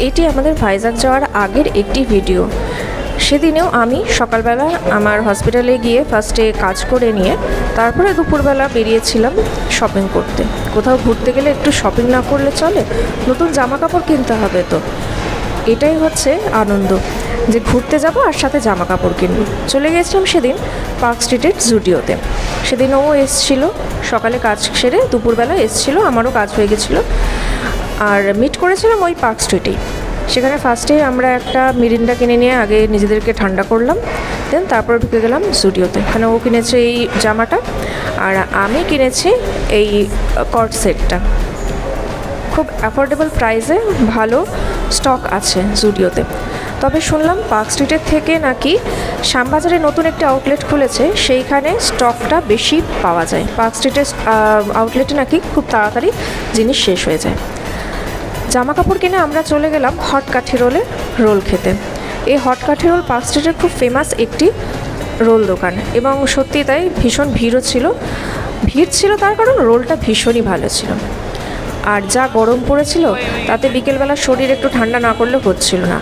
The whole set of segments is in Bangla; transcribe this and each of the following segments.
এটি আমাদের ভাইজাগ যাওয়ার আগের একটি ভিডিও। সেদিনেও আমি সকালবেলা আমার হসপিটালে গিয়ে ফার্স্টে কাজ করে নিয়ে তারপরে দুপুরবেলা বেরিয়েছিলাম শপিং করতে। কোথাও ঘুরতে গেলে একটু শপিং না করলে চলে, নতুন জামা কাপড় কিনতে হবে। তো এটাই হচ্ছে আনন্দ যে ঘুরতে যাব আর সাথে জামা কাপড় কিনবো। চলে গেছিলাম সেদিন পার্ক স্ট্রিটের জুডিওতে। সেদিন ও এসেছিলো সকালে কাজ সেরে, দুপুরবেলা এসেছিলো, আমারও কাজ হয়ে গেছিলো, আর মিট করেছিলাম ওই পার্ক স্ট্রিটেই। সেখানে ফার্স্টে আমরা একটা মিরিন্ডা কিনে নিয়ে আগে নিজেদেরকে ঠান্ডা করলাম, দেন তারপর ঢুকে গেলাম জুডিওতে। এখানে ও কিনেছে এই জামাটা আর আমি কিনেছি এই কর্ড সেটটা। খুব অ্যাফোর্ডেবল প্রাইসে ভালো স্টক আছে জুডিওতে। তবে শুনলাম পার্ক স্ট্রিটের থেকে নাকি শ্যামবাজারে নতুন একটা আউটলেট খুলেছে, সেইখানে স্টকটা বেশি পাওয়া যায়। পার্ক স্ট্রিটের আউটলেটে নাকি খুব তাড়াতাড়ি জিনিস শেষ হয়ে যায়। জামা কাপড় কিনে আমরা চলে গেলাম হট কাঠি রোল খেতে। এই হট কাঠি রোল পার্ক স্ট্রিটের খুব ফেমাস একটি রোল দোকান, এবং সত্যি তাই ভীষণ ভিড়ও ছিল। ভিড় ছিল তার কারণ রোলটা ভীষণই ভালো ছিল, আর যা গরম পড়েছিল তাতে বিকেলবেলা শরীর একটু ঠান্ডা না করলে হচ্ছিল না।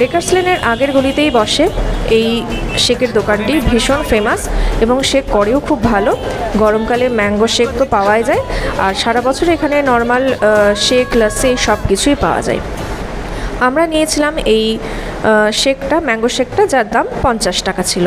ডেকার্স লেনের আগের গলিতেই বসে এই শেকের দোকানটি, ভীষণ ফেমাস এবং শেক করেও খুব ভালো। গরমকালে ম্যাঙ্গো শেক তো পাওয়াই যায়, আর সারা বছর এখানে নর্মাল শেক, লাসি সব কিছুই পাওয়া যায়। আমরা নিয়েছিলাম এই শেকটা, ম্যাঙ্গো শেকটা, যার দাম 50 টাকা ছিল।